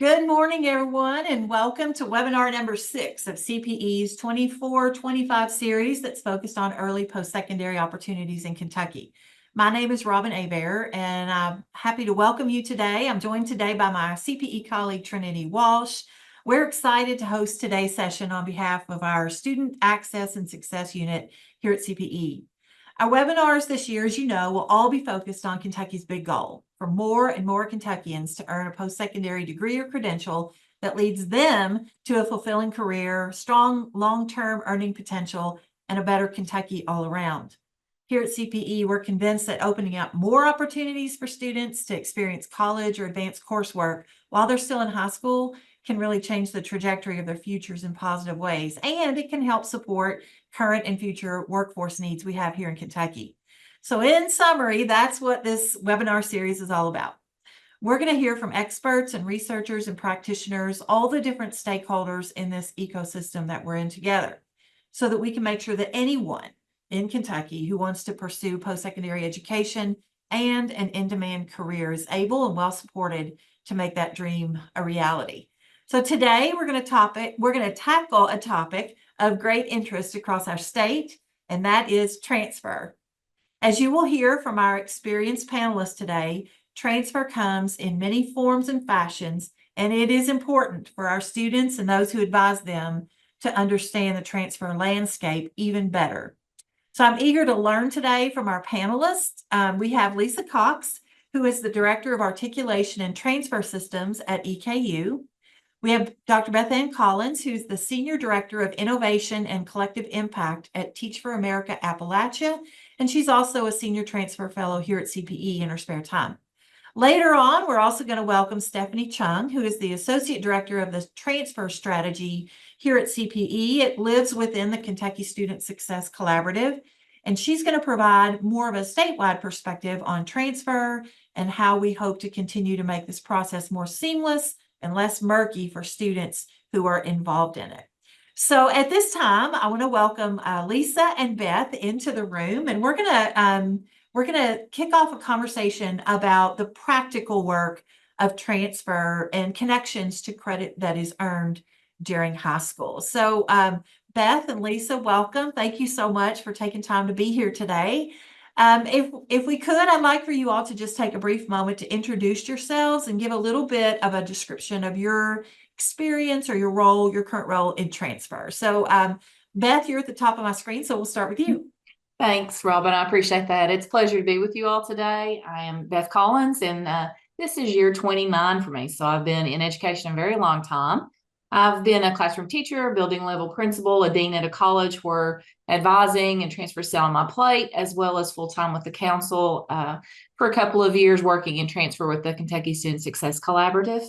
Good morning, everyone, and welcome to webinar number 6 of CPE's 24-25 series that's focused on early post-secondary opportunities in Kentucky. My name is Robin Abear, and I'm happy to welcome you today. I'm joined today by my CPE colleague, Trinity Walsh. We're excited to host today's session on behalf of our Student Access and Success Unit here at CPE. Our webinars this year, as you know, will all be focused on Kentucky's big goal for more and more Kentuckians to earn a post-secondary degree or credential that leads them to a fulfilling career, strong long-term earning potential, and a better Kentucky all around. Here at CPE, we're convinced that opening up more opportunities for students to experience college or advanced coursework while they're still in high school can really change the trajectory of their futures in positive ways, and it can help support current and future workforce needs we have here in Kentucky. So in summary, that's what this webinar series is all about. We're going to hear from experts and researchers and practitioners, all the different stakeholders in this ecosystem that we're in together, so that we can make sure that anyone in Kentucky who wants to pursue post-secondary education and an in-demand career is able and well supported to make that dream a reality. So today we're going to tackle a topic of great interest across our state, and that is transfer. As you will hear from our experienced panelists today, transfer comes in many forms and fashions, and it is important for our students and those who advise them to understand the transfer landscape even better. So I'm eager to learn today from our panelists. We have Lisa Cox, who is the Director of Articulation and Transfer Systems at EKU. We have Dr. Beth Ann Collins, who's the Senior Director of Innovation and Collective Impact at Teach for America Appalachia, and she's also a Senior Transfer Fellow here at CPE in her spare time. Later on, we're also going to welcome Stephanie Chung, who is the Associate Director of the Transfer Strategy here at CPE. It lives within the Kentucky Student Success Collaborative, and she's going to provide more of a statewide perspective on transfer and how we hope to continue to make this process more seamless and less murky for students who are involved in it. So at this time, I want to welcome Lisa and Beth into the room, and we're gonna kick off a conversation about the practical work of transfer and connections to credit that is earned during high school. So Beth and Lisa, welcome. Thank you so much for taking time to be here today. If we could, I'd like for you all to just take a brief moment to introduce yourselves and give a little bit of a description of your experience or your current role in transfer. So Beth, you're at the top of my screen, so we'll start with you. Thanks, Robin. I appreciate that. It's a pleasure to be with you all today. I am Beth Collins, and this is year 29 for me. So I've been in education a very long time. I've been a classroom teacher, building level principal, a dean at a college where advising and transfer sat on my plate, as well as full-time with the council for a couple of years working in transfer with the Kentucky Student Success Collaborative.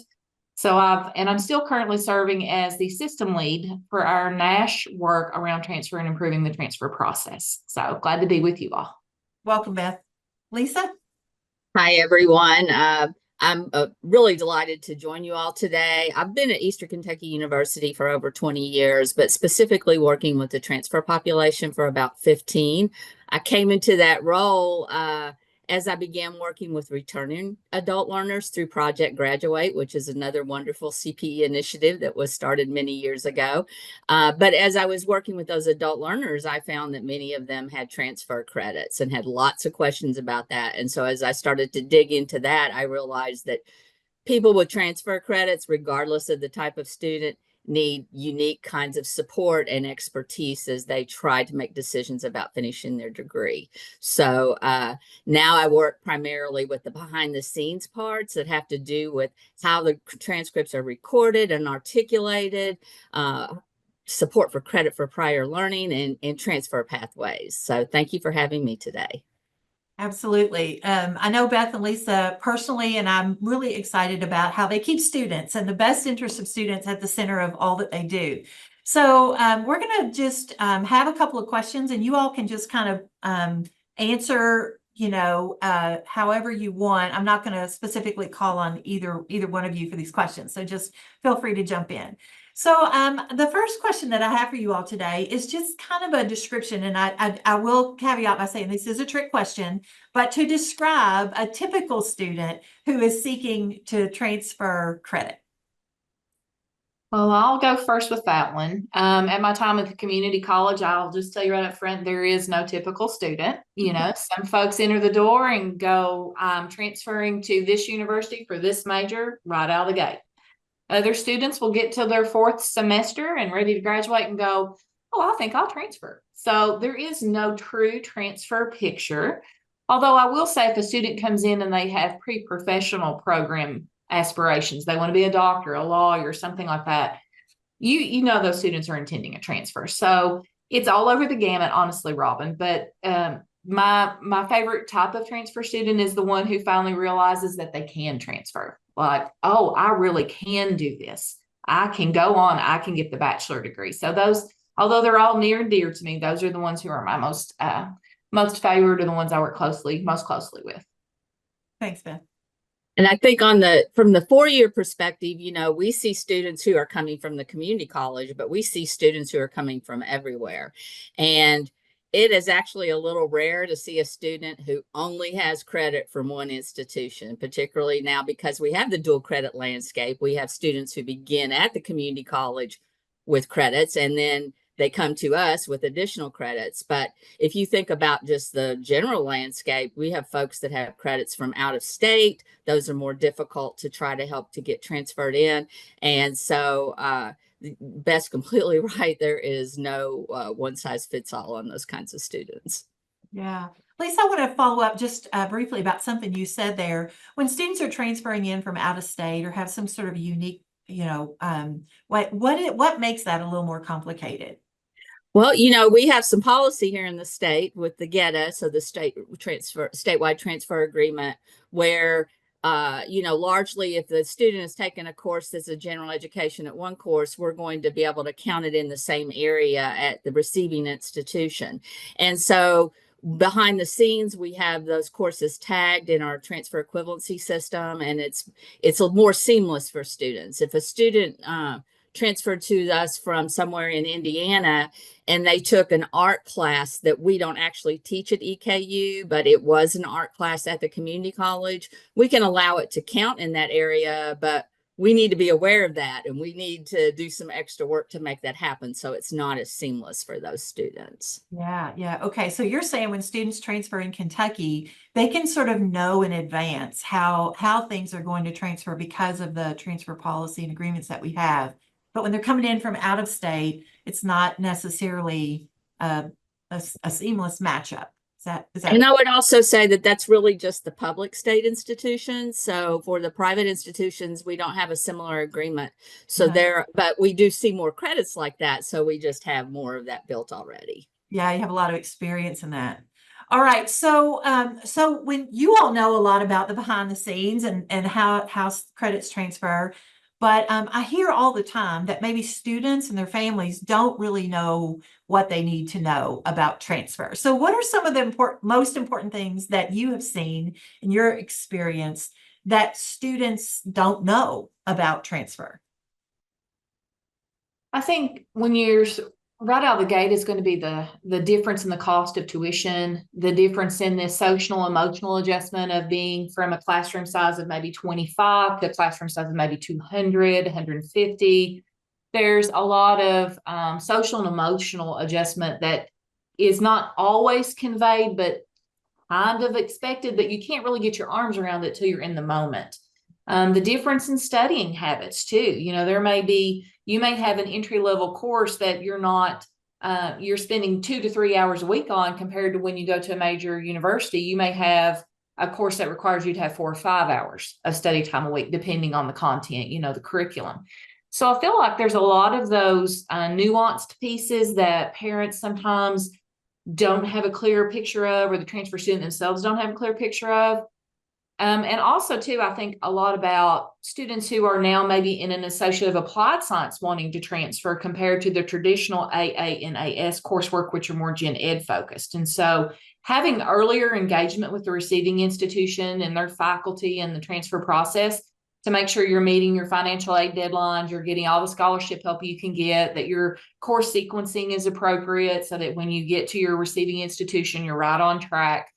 So I'm still currently serving as the system lead for our NASH work around transfer and improving the transfer process. So glad to be with you all. Welcome, Beth. Lisa? Hi, everyone. I'm really delighted to join you all today. I've been at Eastern Kentucky University for over 20 years, but specifically working with the transfer population for about 15. I came into that role as I began working with returning adult learners through Project Graduate, which is another wonderful CPE initiative that was started many years ago. But as I was working with those adult learners, I found that many of them had transfer credits and had lots of questions about that. And so as I started to dig into that, I realized that people with transfer credits, regardless of the type of student, need unique kinds of support and expertise as they try to make decisions about finishing their degree. So now I work primarily with the behind the scenes parts that have to do with how the transcripts are recorded and articulated, support for credit for prior learning, and transfer pathways. So thank you for having me today. Absolutely. I know Beth and Lisa personally, and I'm really excited about how they keep students and the best interest of students at the center of all that they do. So we're going to just have a couple of questions, and you all can just kind of answer, however you want. I'm not going to specifically call on either one of you for these questions, so just feel free to jump in. So the first question that I have for you all today is just kind of a description, and I will caveat by saying this is a trick question, but to describe a typical student who is seeking to transfer credit. Well, I'll go first with that one. At my time at the community college, I'll just tell you right up front, there is no typical student. You know, some folks enter the door and go, I'm transferring to this university for this major right out of the gate. Other students will get to their fourth semester and ready to graduate and go, oh, I think I'll transfer. So there is no true transfer picture. Although I will say if a student comes in and they have pre-professional program aspirations, they want to be a doctor, a lawyer, something like that, you know those students are intending a transfer. So it's all over the gamut, honestly, Robin. But my favorite type of transfer student is the one who finally realizes that they can transfer. Like, oh, I really can do this. I can go on, I can get the bachelor degree. So those, although they're all near and dear to me, those are the ones who are my most favored, or the ones I work most closely with. Thanks, Beth. And I think from the 4-year perspective, you know, we see students who are coming from the community college, but we see students who are coming from everywhere. And it is actually a little rare to see a student who only has credit from one institution, particularly now because we have the dual credit landscape. We have students who begin at the community college with credits, and then they come to us with additional credits. But if you think about just the general landscape, we have folks that have credits from out of state. Those are more difficult to try to help to get transferred in. And so Beth's completely right. There is no one size fits all on those kinds of students. Yeah. Lisa, I want to follow up just briefly about something you said there. When students are transferring in from out of state or have some sort of unique, you know, what makes that a little more complicated? Well, you know, we have some policy here in the state with the GETA, so the statewide transfer agreement, where you know, largely if the student has taken a course that's a general education at one course, we're going to be able to count it in the same area at the receiving institution. And so behind the scenes, we have those courses tagged in our transfer equivalency system, and it's a more seamless for students. If a student transferred to us from somewhere in Indiana and they took an art class that we don't actually teach at EKU, but it was an art class at the community college, we can allow it to count in that area, but we need to be aware of that, and we need to do some extra work to make that happen so it's not as seamless for those students. Yeah. Okay. So you're saying when students transfer in Kentucky, they can sort of know in advance how things are going to transfer because of the transfer policy and agreements that we have. But when they're coming in from out of state, it's not necessarily a seamless matchup. Is that? And I would also say that that's really just the public state institutions. So for the private institutions, we don't have a similar agreement. So but we do see more credits like that. So we just have more of that built already. Yeah, you have a lot of experience in that. All right. So so when you all know a lot about the behind the scenes and how credits transfer, but I hear all the time that maybe students and their families don't really know what they need to know about transfer. So what are some of the most important things that you have seen in your experience that students don't know about transfer? I think when you're right out of the gate is going to be the difference in the cost of tuition, the difference in the social emotional adjustment of being from a classroom size of maybe 25 to a classroom size of maybe 200, 150. There's a lot of social and emotional adjustment that is not always conveyed, but kind of expected, that you can't really get your arms around it till you're in the moment. The difference in studying habits too. You know, you may have an entry-level course that you're spending 2 to 3 hours a week on, compared to when you go to a major university, you may have a course that requires you to have 4 or 5 hours of study time a week, depending on the content, you know, the curriculum. So I feel like there's a lot of those nuanced pieces that parents sometimes don't have a clear picture of, or the transfer student themselves don't have a clear picture of. And also too, I think a lot about students who are now maybe in an Associate of Applied Science wanting to transfer, compared to the traditional AA and AS coursework, which are more gen ed focused. And so having earlier engagement with the receiving institution and their faculty and the transfer process to make sure you're meeting your financial aid deadlines, you're getting all the scholarship help you can get, that your course sequencing is appropriate so that when you get to your receiving institution, you're right on track.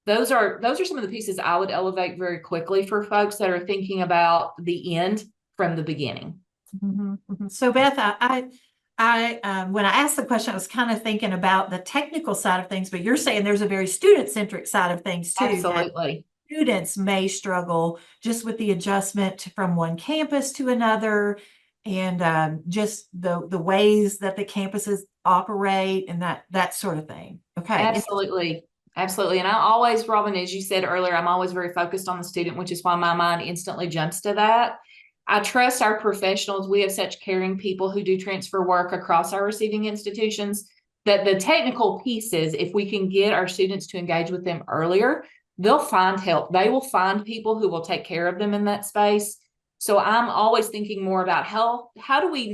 Those are some of the pieces I would elevate very quickly for folks that are thinking about the end from the beginning. Mhm, mhm. So Beth, when I asked the question, I was kind of thinking about the technical side of things, but you're saying there's a very student-centric side of things too, that Absolutely. students may struggle just with the adjustment from one campus to another, and just the ways that the campuses operate and that sort of thing. Okay. Absolutely. Absolutely. And I always, Robin, as you said earlier, I'm always very focused on the student, which is why my mind instantly jumps to that. I trust our professionals. We have such caring people who do transfer work across our receiving institutions that the technical pieces, if we can get our students to engage with them earlier, they'll find help. They will find people who will take care of them in that space. So I'm always thinking more about how do we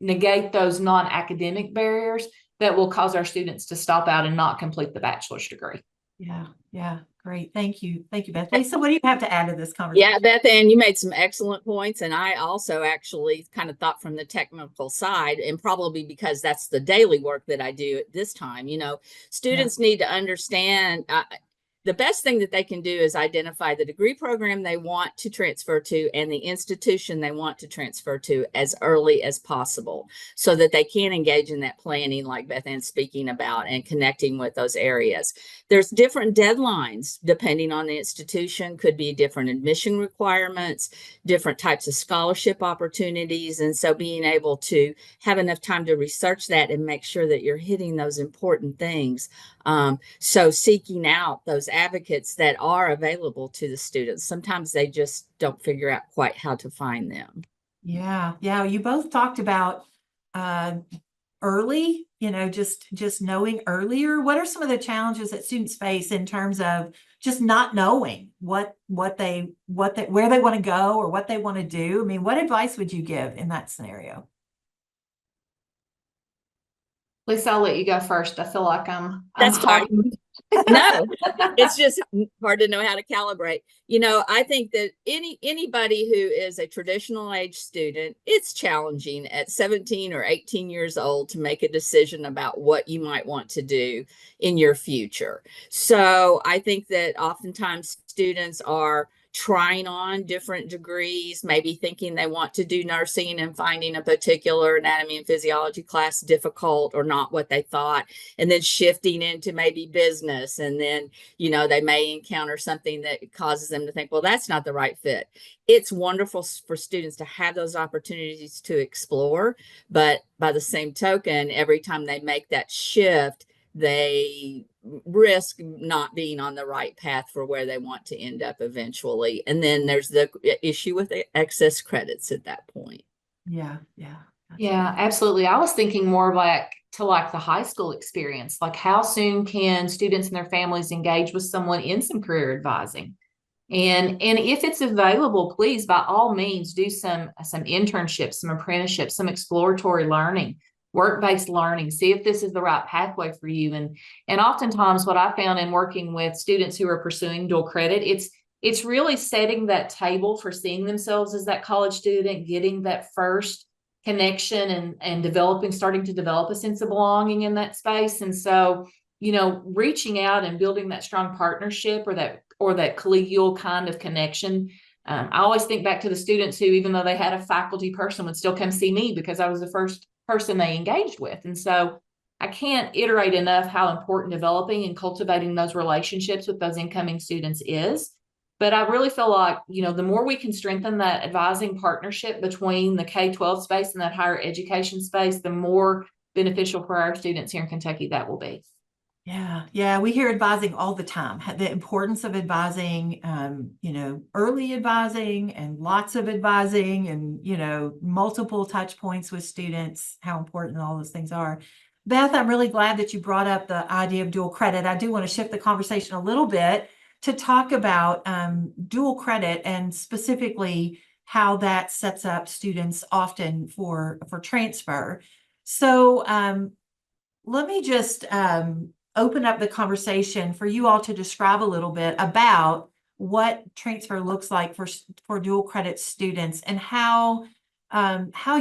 negate those non-academic barriers that will cause our students to stop out and not complete the bachelor's degree. Yeah, yeah, great. Thank you. Thank you, Beth. Lisa, what do you have to add to this conversation? Yeah, Beth Ann, you made some excellent points. And I also actually kind of thought from the technical side, and probably because that's the daily work that I do at this time. Students need to understand the best thing that they can do is identify the degree program they want to transfer to and the institution they want to transfer to as early as possible so that they can engage in that planning like Beth Ann's speaking about and connecting with those areas. There's different deadlines depending on the institution, could be different admission requirements, different types of scholarship opportunities. And so being able to have enough time to research that and make sure that you're hitting those important things. So seeking out those advocates that are available to the students. Sometimes they just don't figure out quite how to find them. Yeah, yeah. You both talked about early, just knowing earlier. What are some of the challenges that students face in terms of just not knowing where they want to go or what they want to do? I mean, what advice would you give in that scenario? Lisa, I'll let you go first. I feel like I'm That's fine. talking. No, it's just hard to know how to calibrate. I think that anybody who is a traditional age student, it's challenging at 17 or 18 years old to make a decision about what you might want to do in your future. So I think that oftentimes students are trying on different degrees, maybe thinking they want to do nursing and finding a particular anatomy and physiology class difficult or not what they thought, and then shifting into maybe business. And then, they may encounter something that causes them to think, well, that's not the right fit. It's wonderful for students to have those opportunities to explore. But by the same token, every time they make that shift, they risk not being on the right path for where they want to end up eventually. And then there's the issue with the excess credits at that point. Yeah, yeah. Yeah, absolutely. I was thinking more like the high school experience, like how soon can students and their families engage with someone in some career advising? And if it's available, please, by all means, do some internships, some apprenticeships, some exploratory learning, work-based learning, see if this is the right pathway for you. And oftentimes what I found in working with students who are pursuing dual credit, it's really setting that table for seeing themselves as that college student, getting that first connection and starting to develop a sense of belonging in that space. And so, reaching out and building that strong partnership or that collegial kind of connection. I always think back to the students who, even though they had a faculty person, would still come see me because I was the first person they engaged with. And so I can't iterate enough how important developing and cultivating those relationships with those incoming students is. But I really feel like, the more we can strengthen that advising partnership between the K-12 space and that higher education space, the more beneficial for our students here in Kentucky that will be. Yeah, yeah, we hear advising all the time, the importance of advising, early advising and lots of advising and, multiple touch points with students, how important all those things are. Beth, I'm really glad that you brought up the idea of dual credit. I do want to shift the conversation a little bit to talk about dual credit and specifically how that sets up students often for transfer. So let me just open up the conversation for you all to describe a little bit about what transfer looks like for dual credit students and how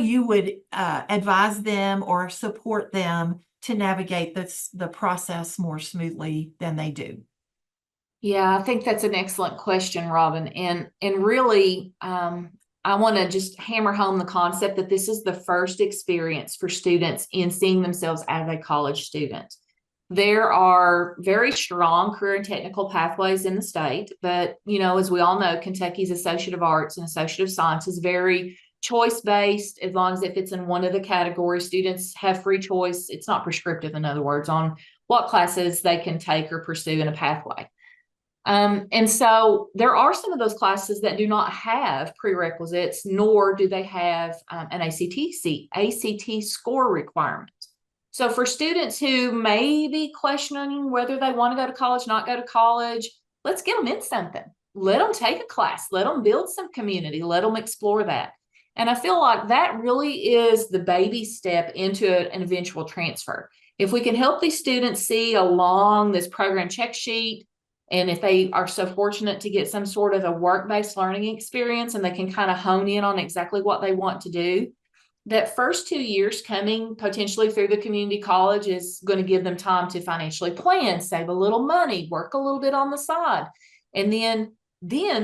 you would advise them or support them to navigate the process more smoothly than they do. Yeah, I think that's an excellent question, Robin. And really, I want to just hammer home the concept that this is the first experience for students in seeing themselves as a college student. There are very strong career and technical pathways in the state, but, you know, as we all know, Kentucky's Associate of Arts and Associate of Science is very choice-based. As long as it fits in one of the categories, students have free choice. It's not prescriptive, in other words, on what classes they can take or pursue in a pathway. And so there are some of those classes that do not have prerequisites, nor do they have an ACT score requirement. So for students who may be questioning whether they want to go to college, not go to college, let's get them in something. Let them take a class, let them build some community, let them explore that. And I feel like that really is the baby step into an eventual transfer. If we can help these students see along this program check sheet, and if they are so fortunate to get some sort of a work-based learning experience and they can kind of hone in on exactly what they want to do, that first 2 years coming potentially through the community college is going to give them time to financially plan, save a little money, work a little bit on the side. And then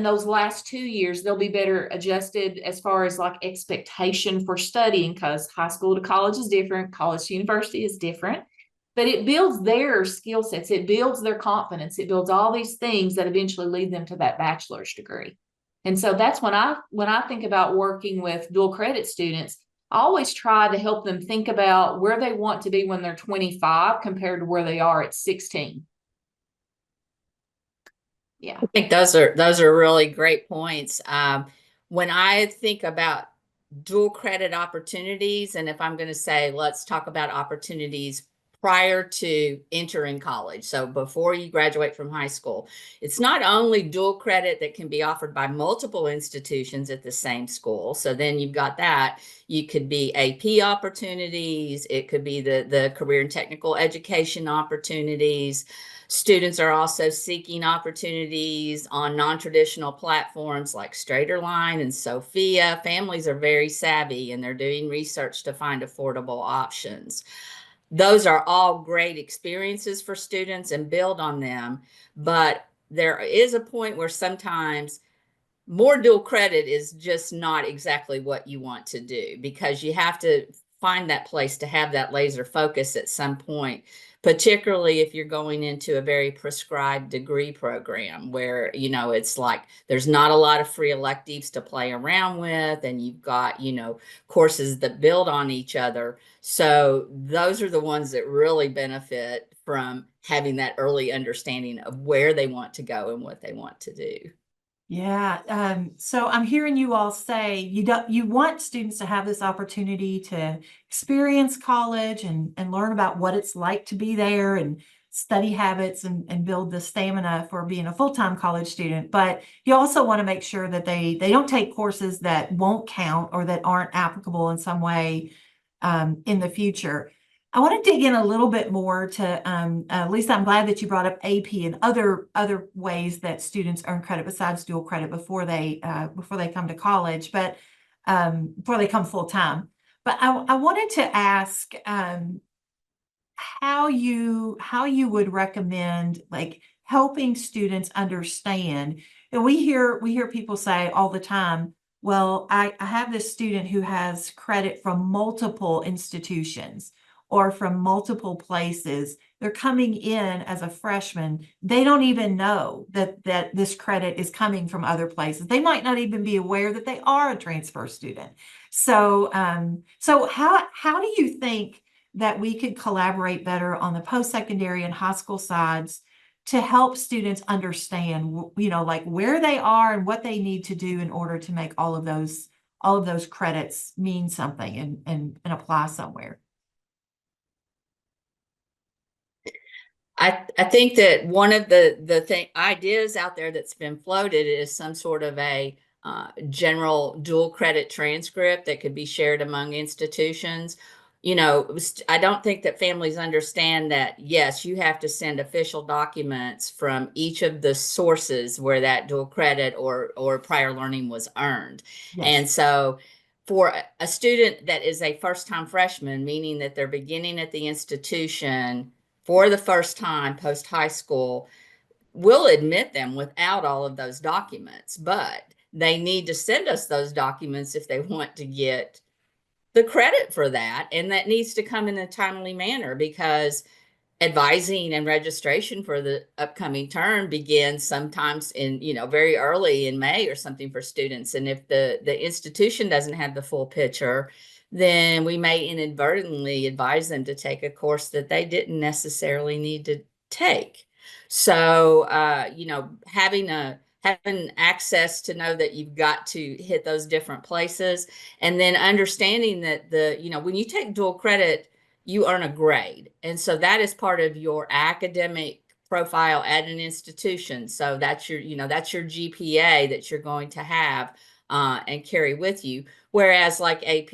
those last 2 years, they'll be better adjusted as far as like expectation for studying, because high school to college is different, college to university is different. But it builds their skill sets, it builds their confidence, it builds all these things that eventually lead them to that bachelor's degree. And so that's when I think about working with dual credit students, I always try to help them think about where they want to be when they're 25 compared to where they are at 16. Yeah. I think those are really great points. When I think about dual credit opportunities, and if I'm going to say, let's talk about opportunities prior to entering college, so before you graduate from high school, it's not only dual credit that can be offered by multiple institutions at the same school. So then you've got that. You could be AP opportunities. It could be the career and technical education opportunities. Students are also seeking opportunities on non-traditional platforms like StraighterLine and Sophia. Families are very savvy and they're doing research to find affordable options. Those are all great experiences for students and build on them. But there is a point where sometimes more dual credit is just not exactly what you want to do, because you have to find that place to have that laser focus at some point, particularly if you're going into a very prescribed degree program where, you know, it's like there's not a lot of free electives to play around with, and you've got, you know, courses that build on each other. So those are the ones that really benefit from having that early understanding of where they want to go and what they want to do. Yeah. So I'm hearing you all say you want students to have this opportunity to experience college and learn about what it's like to be there and study habits and build the stamina for being a full-time college student. But you also want to make sure that they don't take courses that won't count or that aren't applicable in some way in the future. I want to dig in a little bit more to, Lisa, I'm glad that you brought up AP and other ways that students earn credit besides dual credit before they come to college, but before they come full time. But I wanted to ask how you would recommend like helping students understand. And we hear people say all the time, well, I have this student who has credit from multiple institutions or from multiple places. They're coming in as a freshman. They don't even know that this credit is coming from other places. They might not even be aware that they are a transfer student. So, so how do you think that we could collaborate better on the post-secondary and high school sides to help students understand, you know, like where they are and what they need to do in order to make all of those credits mean something and apply somewhere? I think that one of the ideas out there that's been floated is some sort of a general dual credit transcript that could be shared among institutions. You know, I don't think that families understand that, yes, you have to send official documents from each of the sources where that dual credit or prior learning was earned. Yes. And so for a student that is a first-time freshman, meaning that they're beginning at the institution for the first time post high school, we'll admit them without all of those documents, but they need to send us those documents if they want to get the credit for that. And that needs to come in a timely manner, because advising and registration for the upcoming term begins sometimes in, very early in May or something for students. And if the institution doesn't have the full picture, then we may inadvertently advise them to take a course that they didn't necessarily need to take. So, having access to know that you've got to hit those different places, and then understanding that when you take dual credit, you earn a grade. And so that is part of your academic profile at an institution. So that's your GPA that you're going to have and carry with you. Whereas like AP,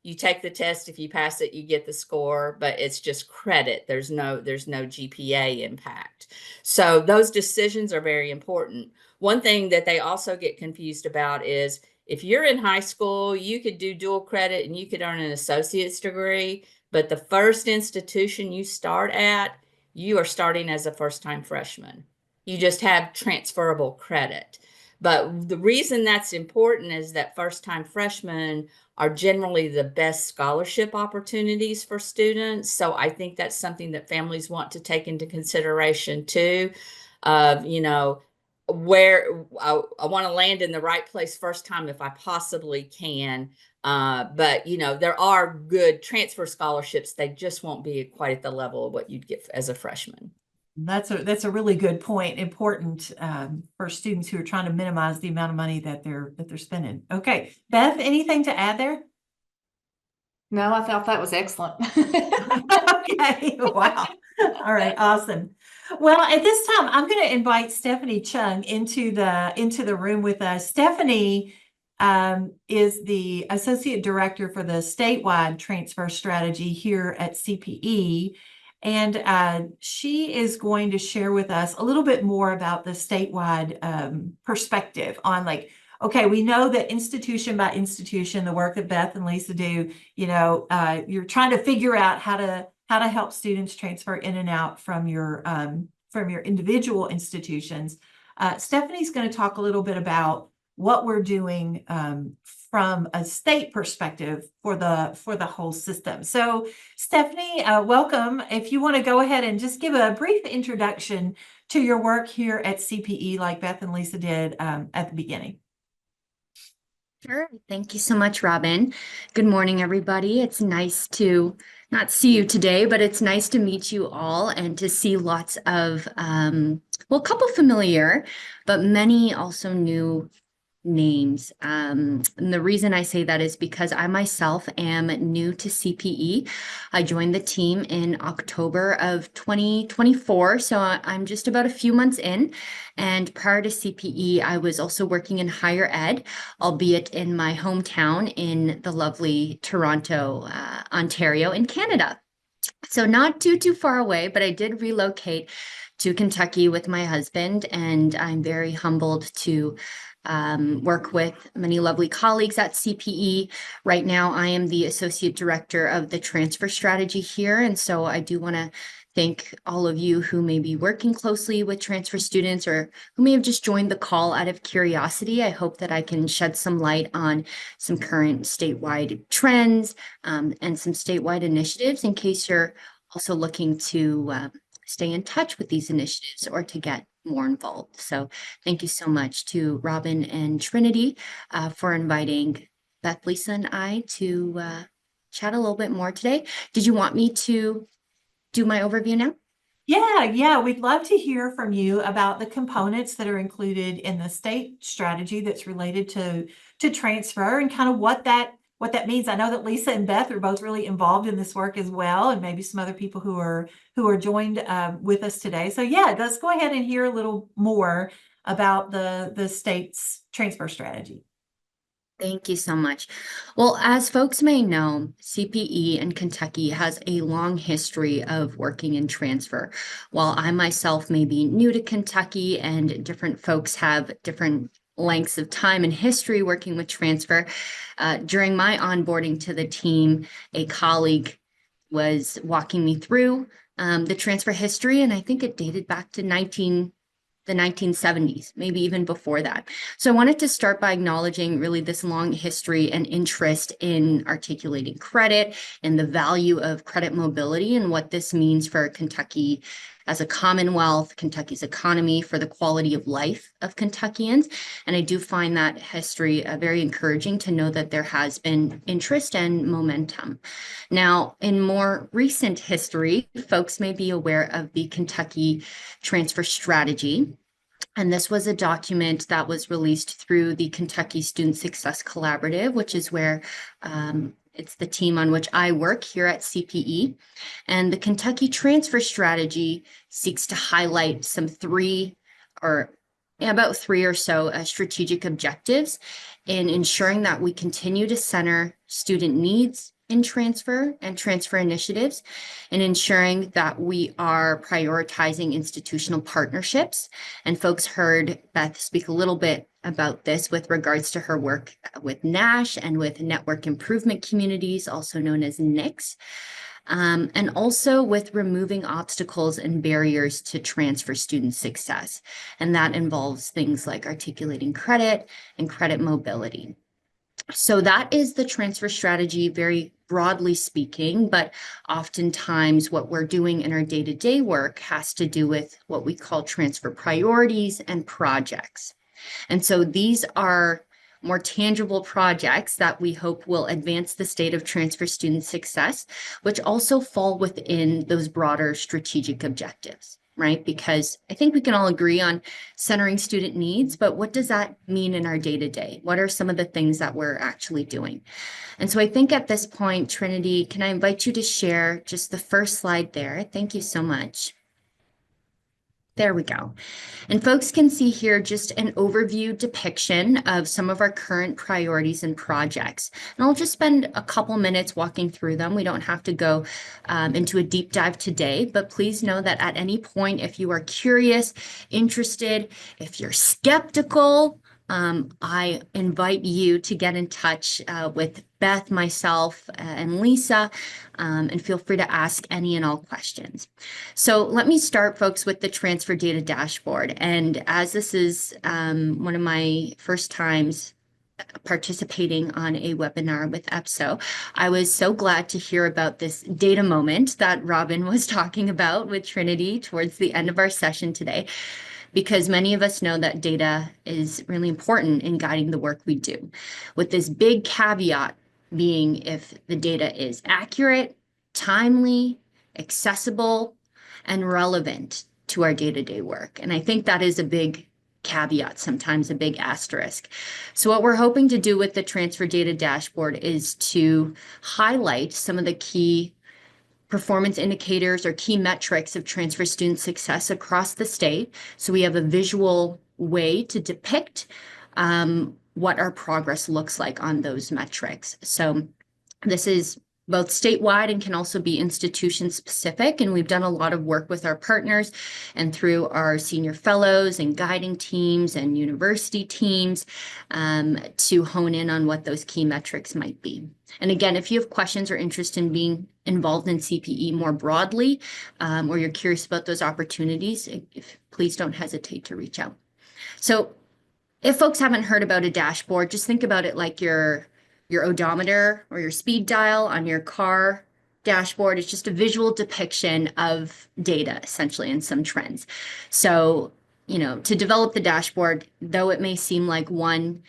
you take the test, if you pass it, you get the score, but it's just credit. There's no GPA impact. So those decisions are very important. One thing that they also get confused about is, if you're in high school, you could do dual credit and you could earn an associate's degree. But the first institution you start at, you are starting as a first-time freshman. You just have transferable credit. But the reason that's important is that first-time freshmen are generally the best scholarship opportunities for students. So I think that's something that families want to take into consideration too. Where I want to land in the right place first time if I possibly can. But there are good transfer scholarships. They just won't be quite at the level of what you'd get as a freshman. That's a really good point. Important for students who are trying to minimize the amount of money that they're spending. Okay, Beth, anything to add there? No, I thought that was excellent. Okay, wow. All right, awesome. Well, at this time, I'm going to invite Stephanie Chung into the room with us. Stephanie is the Associate Director for the statewide transfer strategy here at CPE. And she is going to share with us a little bit more about the statewide perspective on, like, okay, we know that institution by institution, the work that Beth and Lisa do, you're trying to figure out how to help students transfer in and out from your individual institutions. Stephanie's going to talk a little bit about what we're doing from a state perspective for the whole system. So Stephanie, welcome. If you want to go ahead and just give a brief introduction to your work here at CPE, like Beth and Lisa did at the beginning. Sure. Thank you so much, Robin. Good morning, everybody. It's nice to not see you today, but it's nice to meet you all and to see lots of, a couple familiar, but many also new names. And the reason I say that is because I myself am new to CPE. I joined the team in October of 2024, so I'm just about a few months in. And prior to CPE, I was also working in higher ed, albeit in my hometown in the lovely Toronto, Ontario in Canada. So not too far away, but I did relocate to Kentucky with my husband, and I'm very humbled to work with many lovely colleagues at CPE. Right now, I am the Associate Director of the Transfer Strategy here, and so I do want to thank all of you who may be working closely with transfer students or who may have just joined the call out of curiosity. I hope that I can shed some light on some current statewide trends and some statewide initiatives in case you're also looking to stay in touch with these initiatives or to get more involved. So thank you so much to Robin and Trinity for inviting Beth, Lisa, and I to chat a little bit more today. Did you want me to do my overview now? Yeah, we'd love to hear from you about the components that are included in the state strategy that's related to transfer and kind of what that means. I know that Lisa and Beth are both really involved in this work as well, and maybe some other people who are joined with us today. So yeah, let's go ahead and hear a little more about the state's transfer strategy. Thank you so much. Well, as folks may know, CPE in Kentucky has a long history of working in transfer. While I myself may be new to Kentucky and different folks have different lengths of time and history working with transfer, during my onboarding to the team, a colleague was walking me through the transfer history, and I think it dated back to the 1970s, maybe even before that. So I wanted to start by acknowledging really this long history and interest in articulating credit and the value of credit mobility and what this means for Kentucky as a Commonwealth, Kentucky's economy, for the quality of life of Kentuckians. And I do find that history very encouraging to know that there has been interest and momentum. Now, in more recent history, folks may be aware of the Kentucky Transfer Strategy. And this was a document that was released through the Kentucky Student Success Collaborative, which is where it's the team on which I work here at CPE. And the Kentucky Transfer Strategy seeks to highlight about three or so strategic objectives in ensuring that we continue to center student needs in transfer and transfer initiatives, and ensuring that we are prioritizing institutional partnerships. And folks heard Beth speak a little bit about this with regards to her work with NASH and with Network Improvement Communities, also known as NICs, and also with removing obstacles and barriers to transfer student success. And that involves things like articulating credit and credit mobility. So that is the transfer strategy, very broadly speaking, but oftentimes what we're doing in our day-to-day work has to do with what we call transfer priorities and projects. And so these are more tangible projects that we hope will advance the state of transfer student success, which also fall within those broader strategic objectives, right? Because I think we can all agree on centering student needs, but what does that mean in our day-to-day? What are some of the things that we're actually doing? And so I think at this point, Trinity, can I invite you to share just the first slide there? Thank you so much. There we go. And folks can see here just an overview depiction of some of our current priorities and projects. And I'll just spend a couple minutes walking through them. We don't have to go into a deep dive today, but please know that at any point, if you are curious, interested, if you're skeptical, I invite you to get in touch with Beth, myself, and Lisa, and feel free to ask any and all questions. So let me start, folks, with the transfer data dashboard. And as this is one of my first times participating on a webinar with EPSO, I was so glad to hear about this data moment that Robin was talking about with Trinity towards the end of our session today, because many of us know that data is really important in guiding the work we do, with this big caveat being if the data is accurate, timely, accessible, and relevant to our day-to-day work. And I think that is a big caveat, sometimes a big asterisk. So what we're hoping to do with the transfer data dashboard is to highlight some of the key performance indicators or key metrics of transfer student success across the state. So we have a visual way to depict what our progress looks like on those metrics. So this is both statewide and can also be institution specific. And we've done a lot of work with our partners and through our senior fellows and guiding teams and university teams to hone in on what those key metrics might be. And again, if you have questions or interest in being involved in CPE more broadly, or you're curious about those opportunities, please don't hesitate to reach out. So if folks haven't heard about a dashboard, just think about it like your odometer or your speed dial on your car dashboard. It's just a visual depiction of data, essentially, and some trends. So, to develop the dashboard, though it may seem like one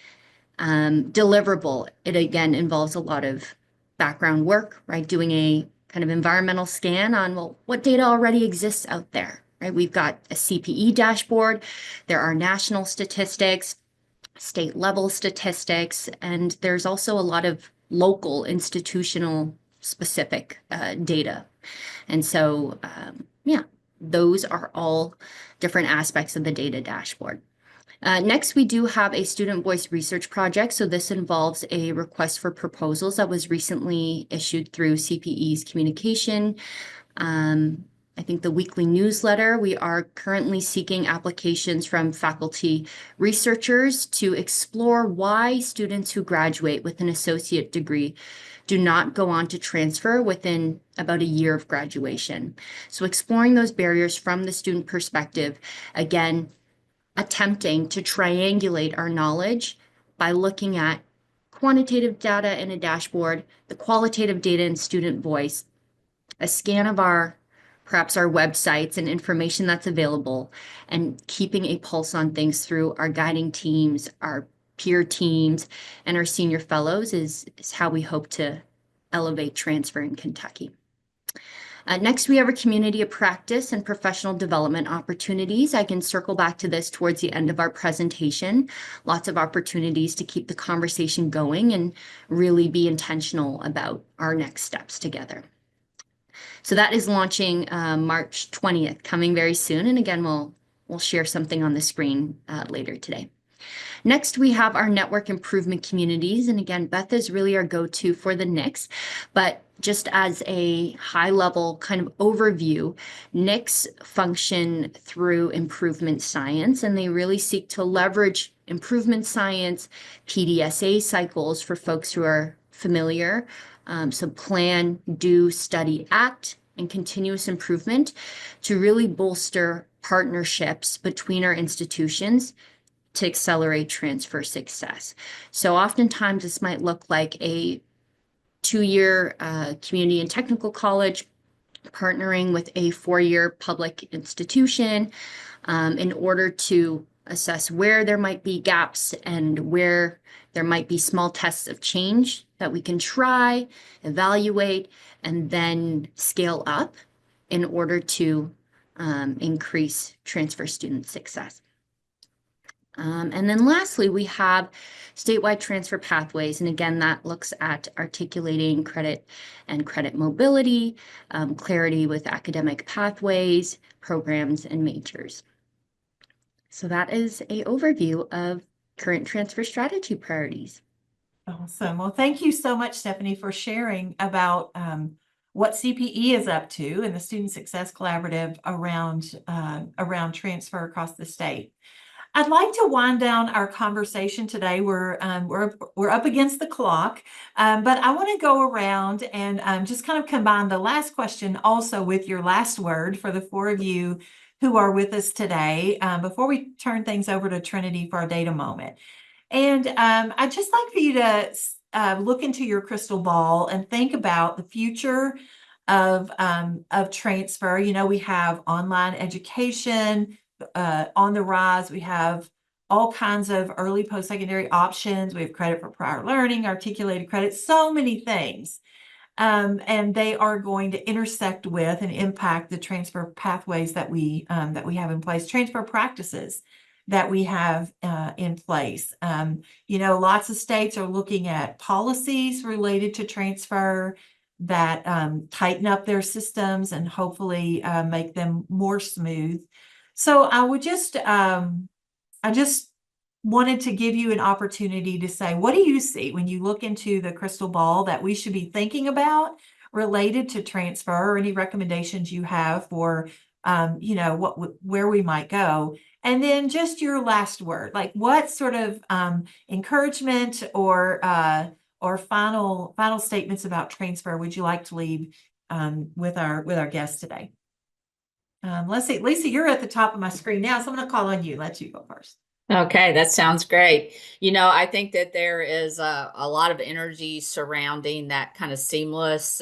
deliverable, it again involves a lot of background work, right? Doing a kind of environmental scan on, well, what data already exists out there, right? We've got a CPE dashboard. There are national statistics, state level statistics, and there's also a lot of local institutional specific data. And so, those are all different aspects of the data dashboard. Next, we do have a student voice research project. So this involves a request for proposals that was recently issued through CPE's communication. I think the weekly newsletter. We are currently seeking applications from faculty researchers to explore why students who graduate with an associate degree do not go on to transfer within about a year of graduation. So exploring those barriers from the student perspective, again, attempting to triangulate our knowledge by looking at quantitative data in a dashboard, the qualitative data in student voice, a scan of perhaps our websites and information that's available, and keeping a pulse on things through our guiding teams, our peer teams, and our senior fellows is how we hope to elevate transfer in Kentucky. Next, we have a community of practice and professional development opportunities. I can circle back to this towards the end of our presentation. Lots of opportunities to keep the conversation going and really be intentional about our next steps together. So that is launching March 20th, coming very soon. And again, we'll share something on the screen later today. Next, we have our network improvement communities. And again, Beth is really our go-to for the NICs, but just as a high-level kind of overview, NICs function through improvement science, and they really seek to leverage improvement science, PDSA cycles for folks who are familiar. So plan, do, study, act, and continuous improvement to really bolster partnerships between our institutions to accelerate transfer success. So oftentimes this might look like a 2-year community and technical college partnering with a 4-year public institution in order to assess where there might be gaps and where there might be small tests of change that we can try, evaluate, and then scale up in order to increase transfer student success. And then lastly, we have statewide transfer pathways. And again, that looks at articulating credit and credit mobility, clarity with academic pathways, programs, and majors. So that is an overview of current transfer strategy priorities. Awesome. Well, thank you so much, Stephanie, for sharing about what CPE is up to and the Student Success Collaborative around transfer across the state. I'd like to wind down our conversation today. We're up against the clock, but I want to go around and just kind of combine the last question also with your last word for the 4 of you who are with us today before we turn things over to Trinity for our data moment. And I'd just like for you to look into your crystal ball and think about the future of transfer. You know, we have online education on the rise. We have all kinds of early post-secondary options. We have credit for prior learning, articulated credit, so many things. And they are going to intersect with and impact the transfer pathways that we have in place, transfer practices that we have in place. You know, lots of states are looking at policies related to transfer that tighten up their systems and hopefully make them more smooth. So I just wanted to give you an opportunity to say, what do you see when you look into the crystal ball that we should be thinking about related to transfer, or any recommendations you have for, you know, where we might go? And then just your last word, like what sort of encouragement or final statements about transfer would you like to leave with our guests today? Let's see, Lisa, you're at the top of my screen now, so I'm going to call on you. Let you go first. Okay, that sounds great. You know, I think that there is a lot of energy surrounding that kind of seamless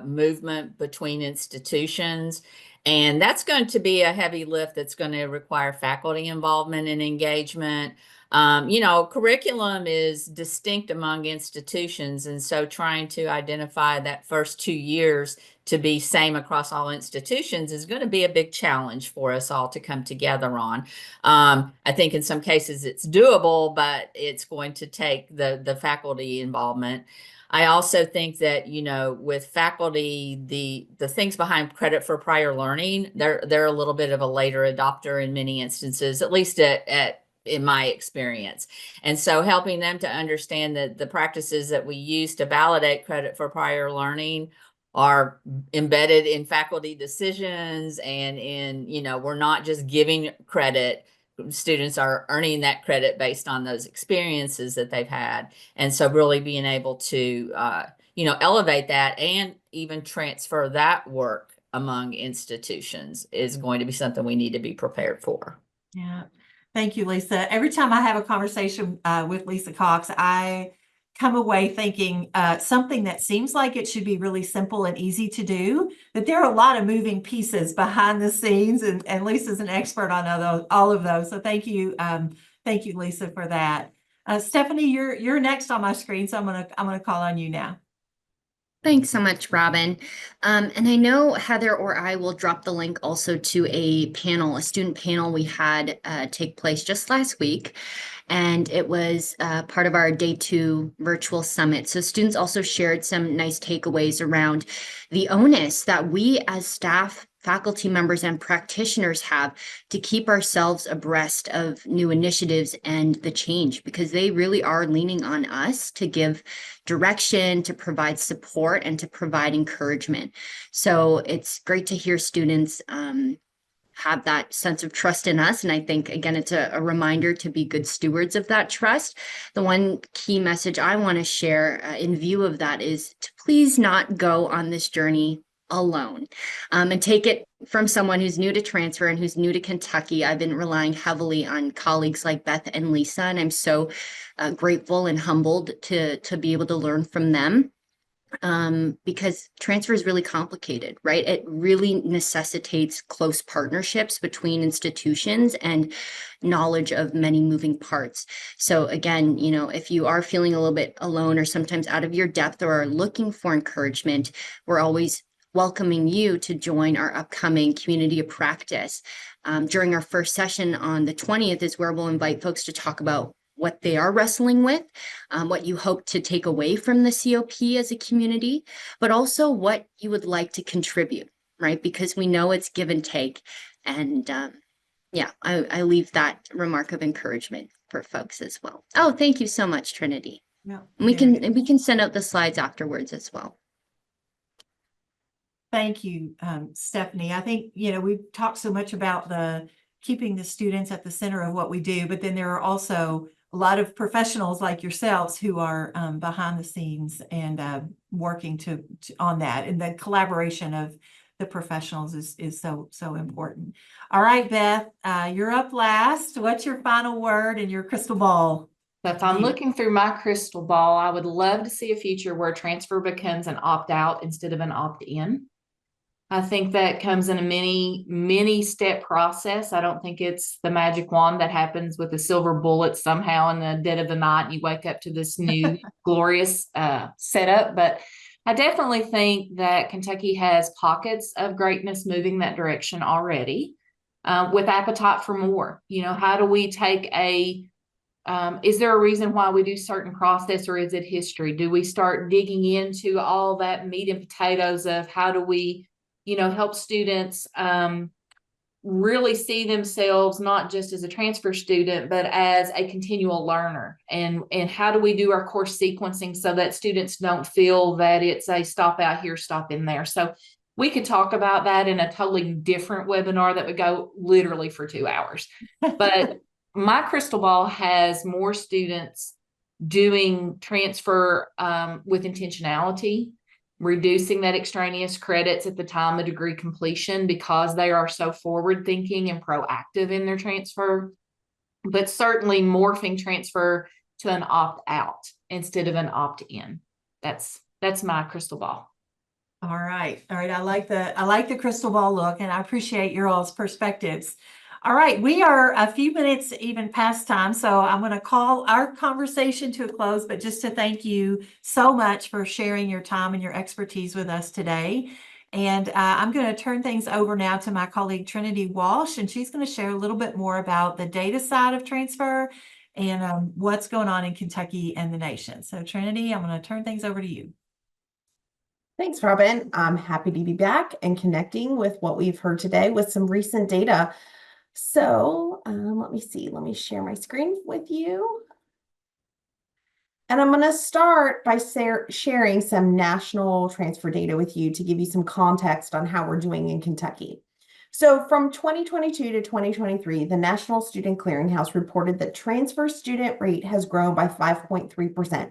movement between institutions. And that's going to be a heavy lift that's going to require faculty involvement and engagement. You know, curriculum is distinct among institutions. And so trying to identify that first 2 years to be same across all institutions is going to be a big challenge for us all to come together on. I think in some cases it's doable, but it's going to take the faculty involvement. I also think that, you know, with faculty, the things behind credit for prior learning, they're a little bit of a later adopter in many instances, at least in my experience. And so helping them to understand that the practices that we use to validate credit for prior learning are embedded in faculty decisions and in, you know, we're not just giving credit. Students are earning that credit based on those experiences that they've had. And so really being able to, you know, elevate that and even transfer that work among institutions is going to be something we need to be prepared for. Yeah. Thank you, Lisa. Every time I have a conversation with Lisa Cox, I come away thinking something that seems like it should be really simple and easy to do, but there are a lot of moving pieces behind the scenes, and Lisa's an expert on all of those. So thank you, Lisa, for that. Stephanie, you're next on my screen, so I'm gonna call on you now. Thanks so much, Robin. And I know Heather or I will drop the link also to a panel, a student panel we had take place just last week. And it was part of our day 2 virtual summit. So students also shared some nice takeaways around the onus that we as staff, faculty members, and practitioners have to keep ourselves abreast of new initiatives and the change, because they really are leaning on us to give direction, to provide support, and to provide encouragement. So it's great to hear students have that sense of trust in us. And I think, again, it's a reminder to be good stewards of that trust. The one key message I want to share in view of that is to please not go on this journey alone. And take it from someone who's new to transfer and who's new to Kentucky. I've been relying heavily on colleagues like Beth and Lisa, and I'm so grateful and humbled to be able to learn from them. Because transfer is really complicated, right? It really necessitates close partnerships between institutions and knowledge of many moving parts. So again, if you are feeling a little bit alone or sometimes out of your depth or are looking for encouragement, we're always welcoming you to join our upcoming community of practice. During our first session on the 20th is where we'll invite folks to talk about what they are wrestling with, what you hope to take away from the COP as a community, but also what you would like to contribute, right? Because we know it's give and take. And I leave that remark of encouragement for folks as well. Oh, thank you so much, Trinity. Yeah, We can send out the slides afterwards as well. Thank you, Stephanie. I think, we've talked so much about keeping the students at the center of what we do, but then there are also a lot of professionals like yourselves who are behind the scenes and working on that. And the collaboration of the professionals is so important. All right, Beth, you're up last. What's your final word and your crystal ball? So if I'm looking through my crystal ball, I would love to see a future where transfer becomes an opt-out instead of an opt-in. I think that comes in a many step process. I don't think it's the magic wand that happens with a silver bullet somehow in the dead of the night and you wake up to this new glorious setup. But I definitely think that Kentucky has pockets of greatness moving that direction already, with appetite for more. How do we take is there a reason why we do certain process, or is it history? Do we start digging into all that meat and potatoes of how do we help students really see themselves not just as a transfer student, but as a continual learner? And how do we do our course sequencing so that students don't feel that it's a stop out here, stop in there? So we could talk about that in a totally different webinar that would go literally for 2 hours. But my crystal ball has more students doing transfer with intentionality, reducing that extraneous credits at the time of degree completion because they are so forward thinking and proactive in their transfer, but certainly morphing transfer to an opt-out instead of an opt-in. That's my crystal ball. All right. I like the crystal ball look, and I appreciate your all's perspectives. All right, we are a few minutes even past time, so I'm going to call our conversation to a close, but just to thank you so much for sharing your time and your expertise with us today. And I'm going to turn things over now to my colleague Trinity Walsh, and she's going to share a little bit more about the data side of transfer and what's going on in Kentucky and the nation. So Trinity, I'm going to turn things over to you. Thanks, Robin. I'm happy to be back and connecting with what we've heard today with some recent data. So let me see, let me share my screen with you. And I'm going to start by sharing some national transfer data with you to give you some context on how we're doing in Kentucky. So from 2022 to 2023, the National Student Clearinghouse reported that transfer student rate has grown by 5.3%.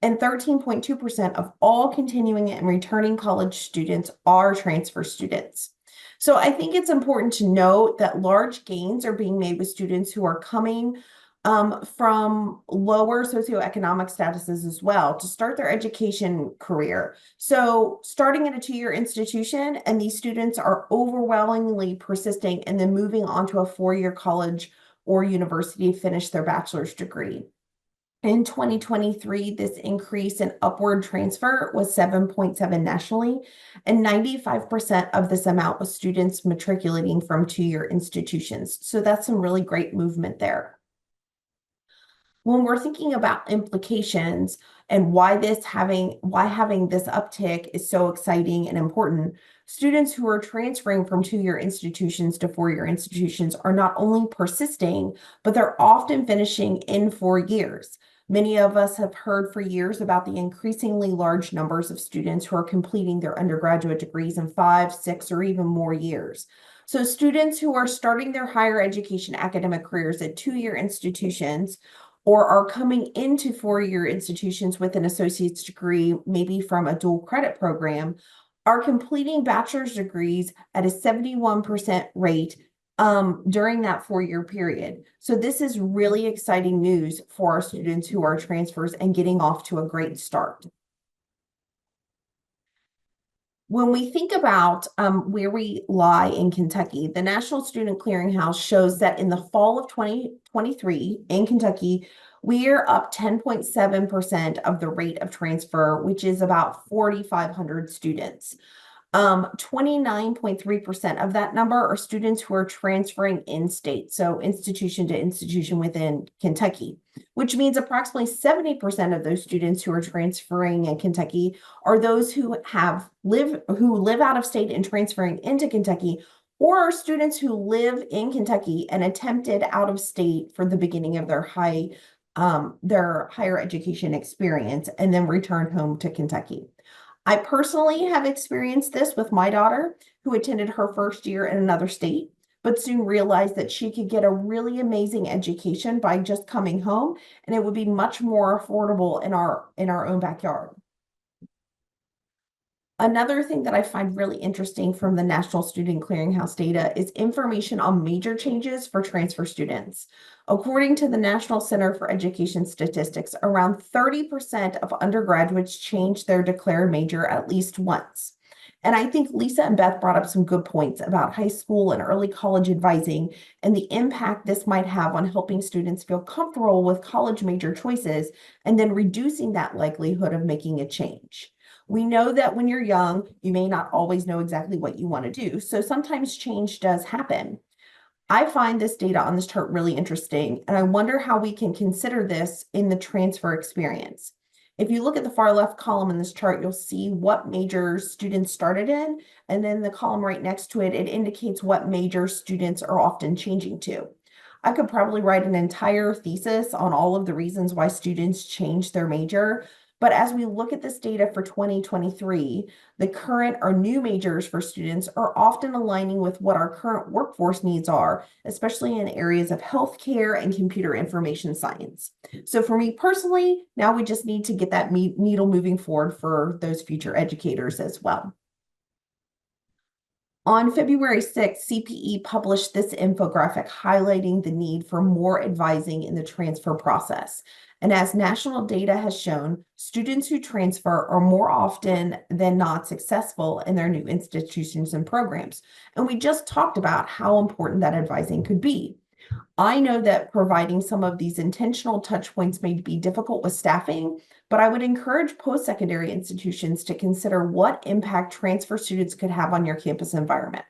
And 13.2% of all continuing and returning college students are transfer students. So I think it's important to note that large gains are being made with students who are coming from lower socioeconomic statuses as well to start their education career. So starting at a two-year institution, and these students are overwhelmingly persisting and then moving on to a four-year college or university to finish their bachelor's degree. In 2023, this increase in upward transfer was 7.7 nationally, and 95% of this amount was students matriculating from two-year institutions. So that's some really great movement there. When we're thinking about implications and why having this uptick is so exciting and important, students who are transferring from two-year institutions to four-year institutions are not only persisting, but they're often finishing in 4 years. Many of us have heard for years about the increasingly large numbers of students who are completing their undergraduate degrees in 5, 6, or even more years. So students who are starting their higher education academic careers at two-year institutions or are coming into four-year institutions with an associate's degree, maybe from a dual credit program, are completing bachelor's degrees at a 71% rate during that 4-year period. So this is really exciting news for our students who are transfers and getting off to a great start. When we think about where we lie in Kentucky, the National Student Clearinghouse shows that in the fall of 2023 in Kentucky, we're up 10.7% of the rate of transfer, which is about 4,500 students. 29.3% of that number are students who are transferring in state, so institution to institution within Kentucky, which means approximately 70% of those students who are transferring in Kentucky are those who live out of state and transferring into Kentucky, or are students who live in Kentucky and attempted out of state for the beginning of their higher education experience and then return home to Kentucky. I personally have experienced this with my daughter, who attended her first year in another state, but soon realized that she could get a really amazing education by just coming home, and it would be much more affordable in our own backyard. Another thing that I find really interesting from the National Student Clearinghouse data is information on major changes for transfer students. According to the National Center for Education Statistics, around 30% of undergraduates change their declared major at least once. And I think Lisa and Beth brought up some good points about high school and early college advising and the impact this might have on helping students feel comfortable with college major choices and then reducing that likelihood of making a change. We know that when you're young, you may not always know exactly what you want to do. So sometimes change does happen. I find this data on this chart really interesting, and I wonder how we can consider this in the transfer experience. If you look at the far left column in this chart, you'll see what majors students started in, and then the column right next to it, it indicates what major students are often changing to. I could probably write an entire thesis on all of the reasons why students change their major. But as we look at this data for 2023, the current or new majors for students are often aligning with what our current workforce needs are, especially in areas of healthcare and computer information science. So for me personally, now we just need to get that needle moving forward for those future educators as well. On February 6th, CPE published this infographic highlighting the need for more advising in the transfer process. And as national data has shown, students who transfer are more often than not successful in their new institutions and programs. And we just talked about how important that advising could be. I know that providing some of these intentional touch points may be difficult with staffing, but I would encourage post-secondary institutions to consider what impact transfer students could have on your campus environment.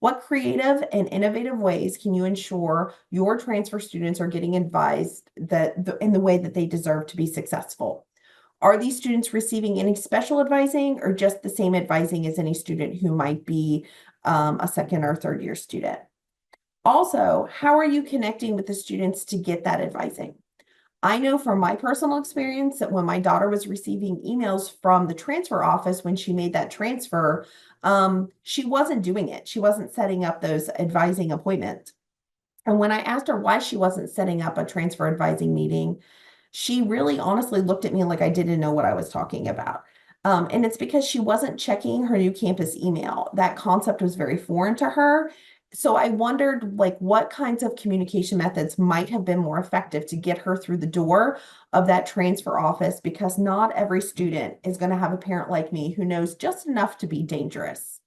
What creative and innovative ways can you ensure your transfer students are getting advised in the way that they deserve to be successful? Are these students receiving any special advising or just the same advising as any student who might be a second or third year student? Also, how are you connecting with the students to get that advising? I know from my personal experience that when my daughter was receiving emails from the transfer office when she made that transfer, she wasn't doing it. She wasn't setting up those advising appointments. And when I asked her why she wasn't setting up a transfer advising meeting, she really honestly looked at me like I didn't know what I was talking about. And it's because she wasn't checking her new campus email. That concept was very foreign to her. So I wondered like what kinds of communication methods might have been more effective to get her through the door of that transfer office, because not every student is going to have a parent like me who knows just enough to be dangerous.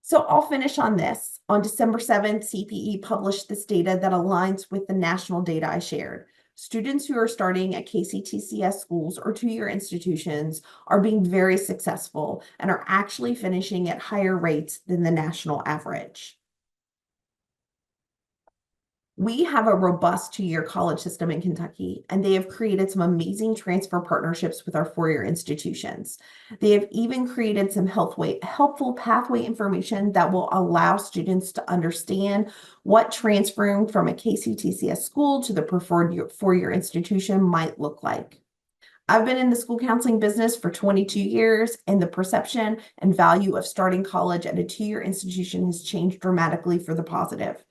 So I'll finish on this. On December 7th, CPE published this data that aligns with the national data I shared. Students who are starting at KCTCS schools or two-year institutions are being very successful and are actually finishing at higher rates than the national average. We have a robust two-year college system in Kentucky, and they have created some amazing transfer partnerships with our four-year institutions. They have even created some helpful pathway information that will allow students to understand what transferring from a KCTCS school to the preferred four-year institution might look like. I've been in the school counseling business for 22 years, and the perception and value of starting college at a two-year institution has changed dramatically for the positive.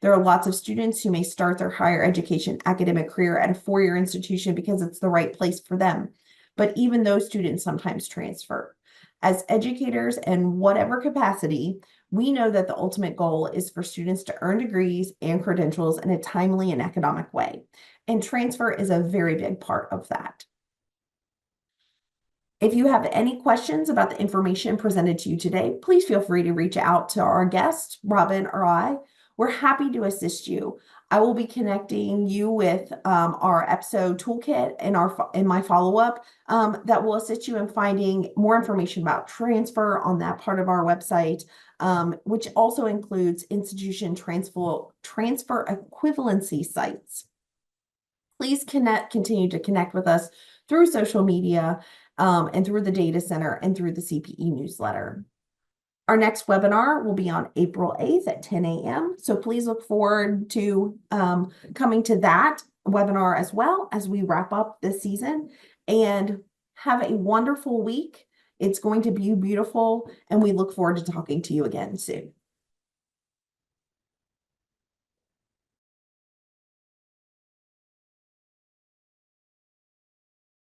There are lots of students who may start their higher education academic career at a four-year institution because it's the right place for them. But even those students sometimes transfer. As educators, in whatever capacity, we know that the ultimate goal is for students to earn degrees and credentials in a timely and economic way. And transfer is a very big part of that. If you have any questions about the information presented to you today, please feel free to reach out to our guest, Robin or I. We're happy to assist you. I will be connecting you with our episode toolkit in my follow-up that will assist you in finding more information about transfer on that part of our website, which also includes institution transfer equivalency sites. Please continue to connect with us through social media and through the data center and through the CPE newsletter. Our next webinar will be on April 8th at 10 a.m. So please look forward to coming to that webinar as well as we wrap up this season, and have a wonderful week. It's going to be beautiful, and we look forward to talking to you again soon.